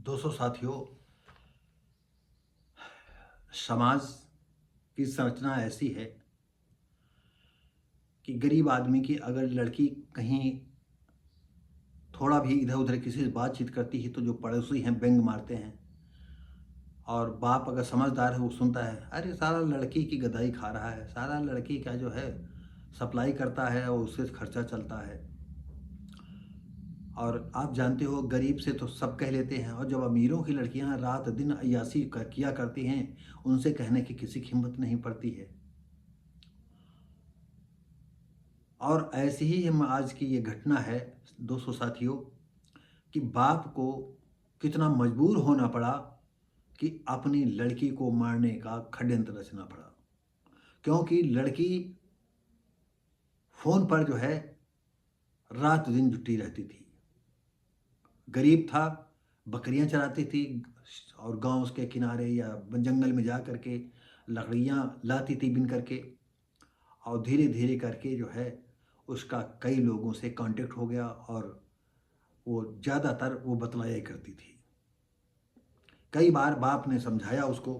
दोस्तों साथियों, समाज की संरचना ऐसी है कि गरीब आदमी की अगर लड़की कहीं थोड़ा भी इधर उधर किसी से बातचीत करती है तो जो पड़ोसी हैं व्यंग मारते हैं। और बाप अगर समझदार है वो सुनता है, अरे सारा लड़की की गदाई खा रहा है, सारा लड़की का जो है सप्लाई करता है और उससे खर्चा चलता है। और आप जानते हो गरीब से तो सब कह लेते हैं, और जब अमीरों की लड़कियां रात दिन अय्यासी किया करती हैं उनसे कहने की किसी की हिम्मत नहीं पड़ती है। और ऐसी ही हम आज की ये घटना है दोस्तों साथियों, कि बाप को कितना मजबूर होना पड़ा कि अपनी लड़की को मारने का षड्यंत्र रचना पड़ा। क्योंकि लड़की फोन पर जो है रात दिन जुटी रहती थी। गरीब था, बकरियां चराती थी और गांव के किनारे या जंगल में जा करके लकड़ियां लाती थी बिन करके। और धीरे धीरे करके जो है उसका कई लोगों से कांटेक्ट हो गया, और वो ज़्यादातर वो बतलाया करती थी। कई बार बाप ने समझाया उसको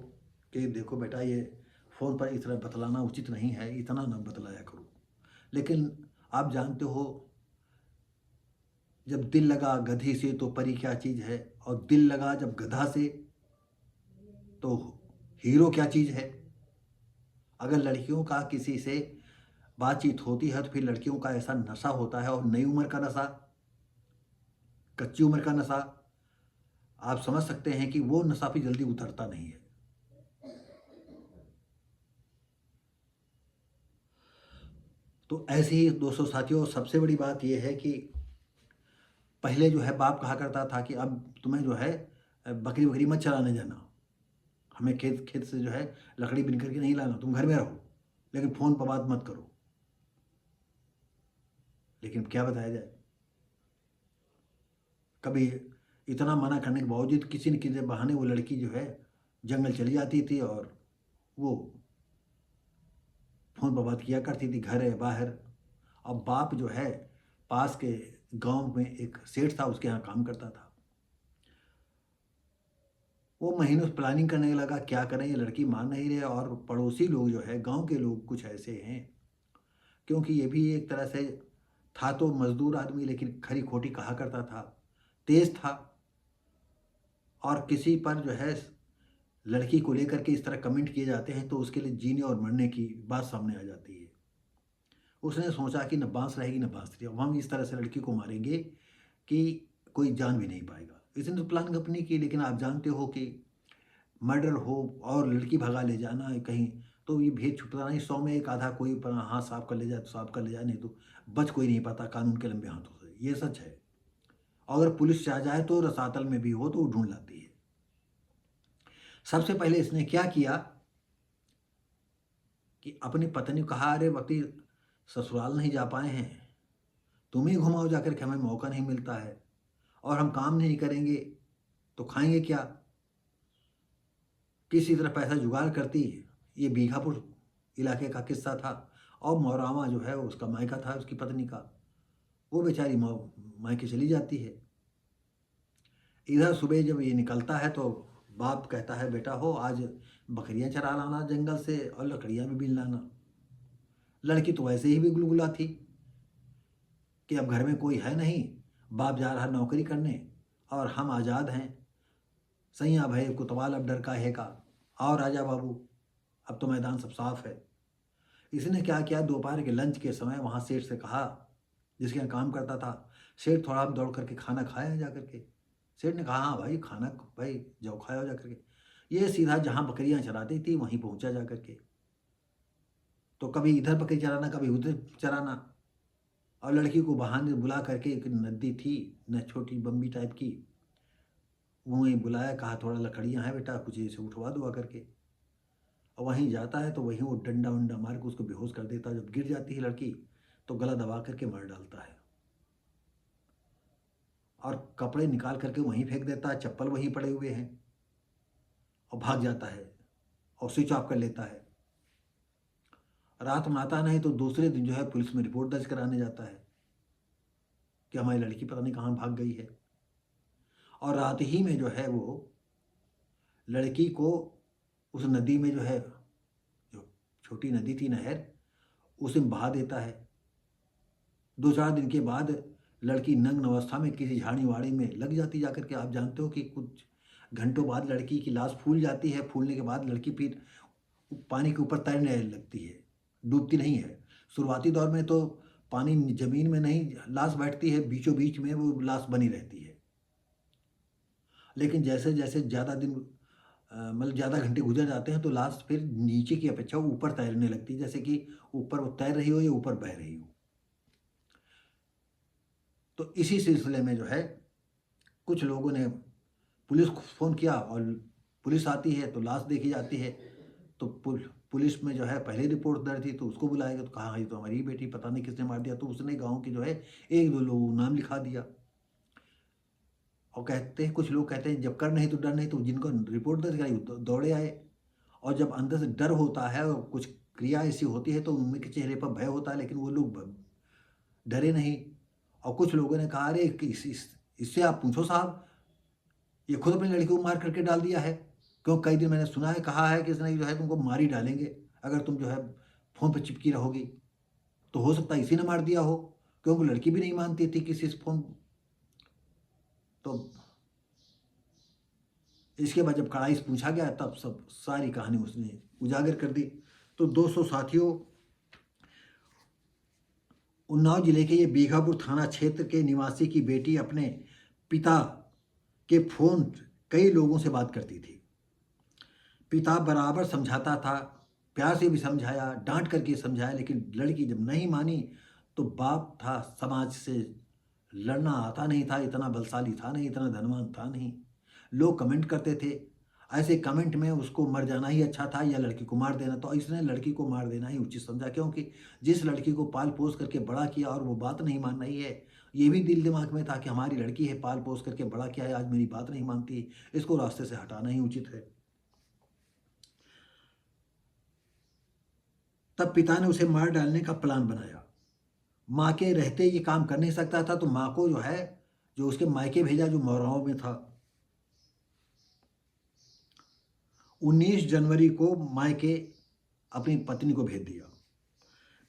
कि देखो बेटा, ये फ़ोन पर इस तरह बतलाना उचित नहीं है, इतना न बतलाया करो। लेकिन आप जानते हो, जब दिल लगा गधी से तो परी क्या चीज़ है, और दिल लगा जब गधा से तो हीरो क्या चीज़ है। अगर लड़कियों का किसी से बातचीत होती है तो फिर लड़कियों का ऐसा नशा होता है, और नई उम्र का नशा, कच्ची उम्र का नशा, आप समझ सकते हैं कि वो नशा भी जल्दी उतरता नहीं है। तो ऐसे ही दोस्तों साथियों, सबसे बड़ी बात यह है कि पहले जो है बाप कहा करता था कि अब तुम्हें जो है बकरी बकरी मत चराने जाना, हमें खेत खेत से जो है लकड़ी बिन करके नहीं लाना, तुम घर में रहो, लेकिन फ़ोन पर बात मत करो। लेकिन क्या बताया जाए, कभी इतना मना करने के बावजूद किसी न किसी बहाने वो लड़की जो है जंगल चली जाती थी, और वो फ़ोन पर बात किया करती थी घर है बाहर। अब बाप जो है पास के गांव में एक सेठ था, उसके यहाँ काम करता था। वो महीनों से प्लानिंग करने लगा क्या करें, ये लड़की मान नहीं रहे। और पड़ोसी लोग जो है गांव के लोग कुछ ऐसे हैं, क्योंकि ये भी एक तरह से था तो मजदूर आदमी, लेकिन खरी खोटी कहा करता था, तेज था। और किसी पर जो है लड़की को लेकर के इस तरह कमेंट किए जाते हैं तो उसके लिए जीने और मरने की बात सामने आ जाती है। उसने सोचा कि न बांस रहेगी न बांसुरी, अब हम इस तरह से लड़की को मारेंगे कि कोई जान भी नहीं पाएगा। इसने तो प्लान अपनी की, लेकिन आप जानते हो कि मर्डर हो और लड़की भगा ले जाना है कहीं, तो ये भेद छुपता नहीं। 100 में एक आधा कोई अपना हाथ साफ कर ले जाए तो साफ कर ले जाए, नहीं तो बच कोई नहीं पाता कानून के लंबे हाथों से, ये सच है। और अगर पुलिस चाह जाए तो रसातल में भी हो तो वो ढूंढ लाती है। सबसे पहले इसने क्या किया कि अपनी पत्नी को कहा, अरे वकी ससुराल नहीं जा पाए हैं, तुम ही घुमाओ जाकर के, हमें मौका नहीं मिलता है, और हम काम नहीं करेंगे तो खाएंगे क्या। किसी तरह पैसा जुगाड़ करती। ये बीघापुर इलाके का किस्सा था। और मौरामा जो है उसका मायका था उसकी पत्नी का, वो बेचारी मायके चली जाती है। इधर सुबह जब ये निकलता है तो बाप कहता है, बेटा हो आज बकरियां चरा लाना जंगल से और लकड़ियां भी बीन लाना। लड़की तो वैसे ही भी गुलगुला थी कि अब घर में कोई है नहीं, बाप जा रहा नौकरी करने और हम आज़ाद हैं। सैया भय कुतवाल अब डर का है का, और राजा बाबू अब तो मैदान सब साफ है। इसने क्या किया, दोपहर के लंच के समय वहाँ सेठ से कहा, जिसके यहाँ काम करता था। सेठ थोड़ा दौड़ करके खाना खाया जा करके। सेठ ने कहा, हाँ भाई खाना, भाई जाओ खाया जा करके। ये सीधा जहाँ बकरियाँ चराती थी वहीं पहुँचा जा करके। तो कभी इधर बकरी चराना कभी उधर चराना। और लड़की को बहाने बुला करके, एक नदी थी न छोटी बम्बी टाइप की, वहीं बुलाया, कहा थोड़ा लकड़ियाँ हैं बेटा, कुछ इसे उठवा दो आकर के। और वहीं जाता है तो वहीं वो डंडा वंडा मार के उसको बेहोश कर देता है। जब गिर जाती है लड़की तो गला दबा करके मार डालता है, और कपड़े निकाल करके वहीं फेंक देता है, चप्पल वहीं पड़े हुए हैं, और भाग जाता है और स्विच ऑफ कर लेता है। रात में आता नहीं तो दूसरे दिन जो है पुलिस में रिपोर्ट दर्ज कराने जाता है कि हमारी लड़की पता नहीं कहाँ भाग गई है। और रात ही में जो है वो लड़की को उस नदी में जो है, जो छोटी नदी थी, नहर, उसमें बहा देता है। 2-4 दिन के बाद लड़की नग्न अवस्था में किसी झाड़ी वाड़ी में लग जाती जाकर के। आप जानते हो कि कुछ घंटों बाद लड़की की लाश फूल जाती है। फूलने के बाद लड़की फिर पानी के ऊपर तैरने लगती है, डूबती नहीं है। शुरुआती दौर में तो पानी ज़मीन में नहीं, लाश बैठती है, बीचों बीच में वो लाश बनी रहती है। लेकिन जैसे जैसे ज़्यादा दिन मतलब ज़्यादा घंटे गुजर जाते हैं तो लाश फिर नीचे की अपेक्षा ऊपर तैरने लगती है, जैसे कि ऊपर वो तैर रही हो या ऊपर बह रही हो। तो इसी सिलसिले में जो है कुछ लोगों ने पुलिस को फ़ोन किया और पुलिस आती है तो लाश देखी जाती है। तो पुलिस में जो है पहले रिपोर्ट दर्ज थी तो उसको बुलाया गया, तो कहा ये तो हमारी ही बेटी, पता नहीं किसने मार दिया। तो उसने गाँव के जो है 1-2 लोगों को नाम लिखा दिया। और कहते हैं, कुछ लोग कहते हैं जब कर नहीं तो डर नहीं, तो जिनको रिपोर्ट दर्ज कराई तो दौड़े आए। और जब अंदर से डर होता है और कुछ क्रिया ऐसी होती है तो उनके चेहरे पर भय होता है, लेकिन वो लोग डरे नहीं। और कुछ लोगों ने कहा अरे इससे आप पूछो साहब, ये खुद अपनी लड़की को मार करके डाल दिया है। क्यों, कई दिन मैंने सुना है, कहा है कि इसने जो है तुमको मार ही डालेंगे अगर तुम जो है फ़ोन पर चिपकी रहोगी। तो हो सकता है इसी ने मार दिया हो, क्योंकि लड़की भी नहीं मानती थी किसी से फ़ोन। तो इसके बाद जब कड़ाई से पूछा गया तब सब सारी कहानी उसने उजागर कर दी। तो दोस्तों साथियों, उन्नाव जिले के ये बीघापुर थाना क्षेत्र के निवासी की बेटी अपने पिता के फ़ोन कई लोगों से बात करती थी। पिता बराबर समझाता था, प्यार से भी समझाया, डांट करके समझाया, लेकिन लड़की जब नहीं मानी तो बाप था, समाज से लड़ना आता नहीं था, इतना बलशाली था नहीं, इतना धनवान था नहीं। लोग कमेंट करते थे, ऐसे कमेंट में उसको मर जाना ही अच्छा था या लड़की को मार देना। तो इसने लड़की को मार देना ही उचित समझा, क्योंकि जिस लड़की को पाल पोस करके बड़ा किया और वो बात नहीं मान रही है, ये भी दिल दिमाग में था कि हमारी लड़की है, पाल पोस करके बड़ा किया है, आज मेरी बात नहीं मानती, इसको रास्ते से हटाना ही उचित है। तब पिता ने उसे मार डालने का प्लान बनाया। माँ के रहते ये काम कर नहीं सकता था, तो माँ को जो है, जो उसके मायके भेजा, जो मौराओं में था। 19 जनवरी को मायके अपनी पत्नी को भेज दिया।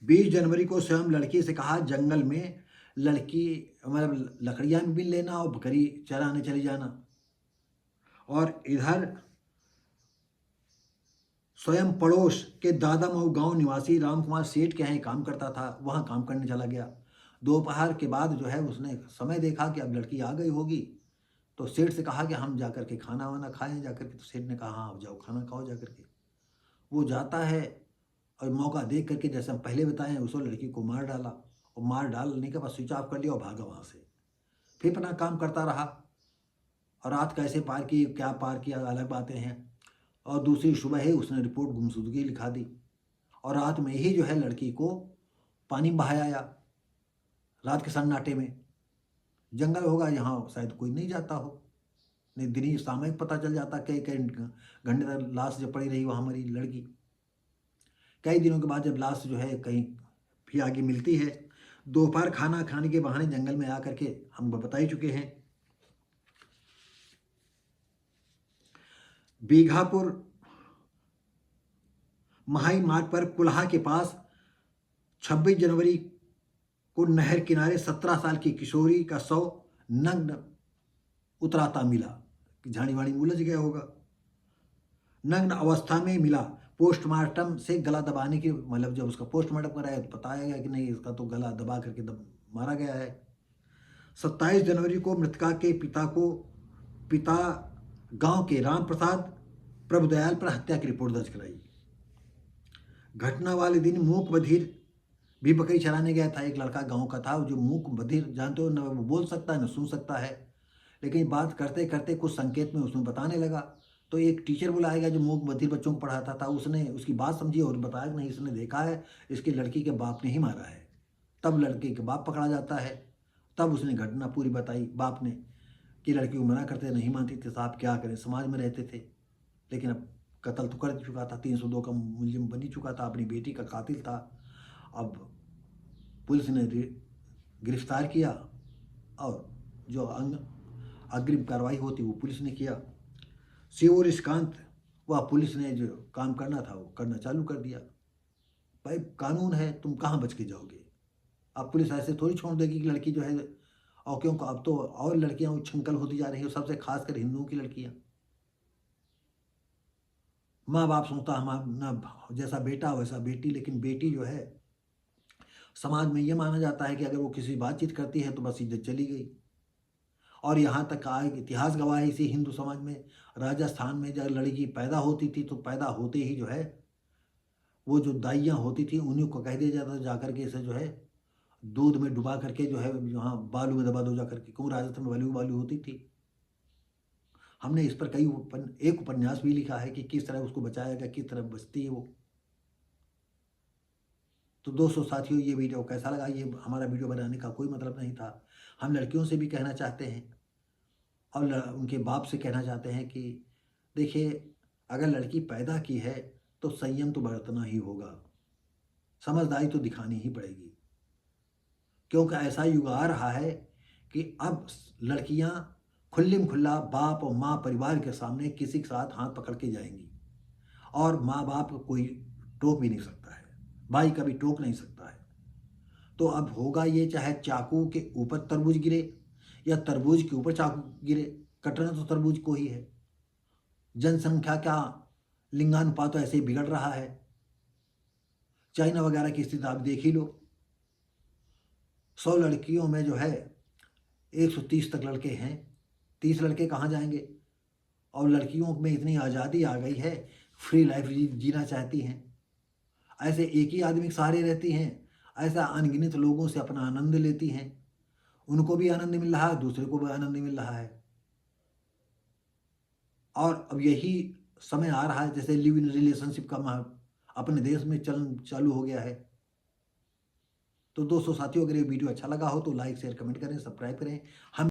20 जनवरी को स्वयं लड़की से कहा जंगल में लड़की मतलब लकड़ियाँ भी बिन लेना और बकरी चराने चली जाना। और इधर स्वयं पड़ोस के दादा मऊ गांव निवासी रामकुमार सेठ के यहाँ काम करता था, वहाँ काम करने चला गया। दोपहर के बाद जो है उसने समय देखा कि अब लड़की आ गई होगी, तो सेठ से कहा कि हम जाकर के खाना वाना खाएं जाकर के। तो सेठ ने कहा हाँ आप जाओ, खाना खाओ जाकर के। वो जाता है और मौका देख करके, जैसे हम पहले बताएं, उसको लड़की को मार डाला। और मार डालने के बाद स्विच ऑफ कर लिया और भागा वहाँ से। फिर अपना काम करता रहा। और रात कैसे पार की, क्या पार किया, अलग बातें हैं। और दूसरी सुबह ही उसने रिपोर्ट गुमशुदगी लिखा दी। और रात में ही जो है लड़की को पानी में बहाया, रात के सन्नाटे में। जंगल होगा, यहाँ शायद कोई नहीं जाता हो, नहीं दिन ही सामयिक पता चल जाता। कई कई घंटे तक लाश जब पड़ी रही वहाँ मरी लड़की। कई दिनों के बाद जब लाश जो है कहीं भी आगे मिलती है, दोपहर खाना खाने के बहाने जंगल में आकर के, हम बता ही चुके हैं। बीघापुर महाई मार्ग पर कुल्हा के पास 26 जनवरी को नहर किनारे 17 साल की किशोरी का शव नग्न उतराता मिला। झाड़ी वाड़ी में उलझ गया होगा, नग्न अवस्था में मिला। पोस्टमार्टम से गला दबाने की, मतलब जब उसका पोस्टमार्टम कराया तो बताया गया कि नहीं, इसका तो गला दबा करके मारा गया है। 27 जनवरी को मृतका के पिता गांव के राम प्रसाद प्रभुदयाल पर हत्या की रिपोर्ट दर्ज कराई। घटना वाले दिन मूक बधिर भी बकरी चराने गया था। एक लड़का गांव का था जो मूक बधिर, जानते हो, न वो बोल सकता है न सुन सकता है, लेकिन बात करते करते कुछ संकेत में उसमें बताने लगा। तो एक टीचर बुलाया गया जो मूक बधिर बच्चों को पढ़ाता था। उसने उसकी बात समझी और बताया कि नहीं, इसने देखा है, इसकी लड़की के बाप ने ही मारा है। तब लड़के के बाप पकड़ा जाता है। तब उसने घटना पूरी बताई बाप ने, कि लड़की को मना करते नहीं मानती थी, साहब क्या करें, समाज में रहते थे, लेकिन अब कत्ल तो कर चुका था, 302 का मुलजिम बन ही चुका था, अपनी बेटी का कातिल था। अब पुलिस ने गिरफ्तार किया और जो अग्रिम कार्रवाई होती वो पुलिस ने किया। सीओ ऋषिकांत, वह पुलिस ने जो काम करना था वो करना चालू कर दिया। भाई कानून है, तुम कहाँ बच के जाओगे? अब पुलिस ऐसे थोड़ी छोड़ देगी कि लड़की जो है, और क्योंकि अब तो और लड़कियां उच्छृंखल होती जा रही हैं, सबसे खासकर हिंदुओं की लड़कियां। माँ बाप सोचता हमारा जैसा बेटा वैसा बेटी, लेकिन बेटी जो है समाज में ये माना जाता है कि अगर वो किसी बातचीत करती है तो बस इज्जत चली गई। और यहाँ तक का इतिहास गवाह है इसी हिंदू समाज में, राजस्थान में जब लड़की पैदा होती थी तो पैदा होते ही जो है वो जो दाइयाँ होती थी उन्हीं को कह दिया जाता था जाकर के इसे जो है दूध में डुबा करके जो है यहाँ बालू में दबा दो जाकर के, क्यों राजस्थान में बालू बालू होती थी। हमने इस पर एक उपन्यास भी लिखा है कि किस तरह उसको बचाया गया, किस तरह बचती है वो। तो दोस्तों साथियों, ये वीडियो कैसा लगा? ये हमारा वीडियो बनाने का कोई मतलब नहीं था। हम लड़कियों से भी कहना चाहते हैं और उनके बाप से कहना चाहते हैं कि देखिए, अगर लड़की पैदा की है तो संयम तो बरतना ही होगा, समझदारी तो दिखानी ही पड़ेगी। क्योंकि ऐसा युग आ रहा है कि अब लड़कियां खुल्लम खुल्ला बाप और माँ परिवार के सामने किसी के साथ हाथ पकड़ के जाएंगी, और माँ बाप को कोई टोक भी नहीं सकता है, भाई कभी टोक नहीं सकता है। तो अब होगा ये, चाहे चाकू के ऊपर तरबूज गिरे या तरबूज के ऊपर चाकू गिरे, कटना तो तरबूज को ही है। जनसंख्या का लिंगानुपात तो ऐसे ही बिगड़ रहा है। चाइना वगैरह की स्थिति आप देख ही लो, 100 लड़कियों में जो है 130 तक लड़के हैं, 30 लड़के कहाँ जाएंगे? और लड़कियों में इतनी आज़ादी आ गई है, फ्री लाइफ जीना चाहती हैं। ऐसे एक ही आदमी के सहारे रहती हैं, ऐसा अनगिनत लोगों से अपना आनंद लेती हैं। उनको भी आनंद मिल रहा है, दूसरे को भी आनंद मिल रहा है। और अब यही समय आ रहा है जैसे लिव इन रिलेशनशिप का अपने देश में चलन चालू हो गया है। तो दोस्तों साथियों, अगर ये वीडियो अच्छा लगा हो तो लाइक शेयर कमेंट करें, सब्सक्राइब करें। हम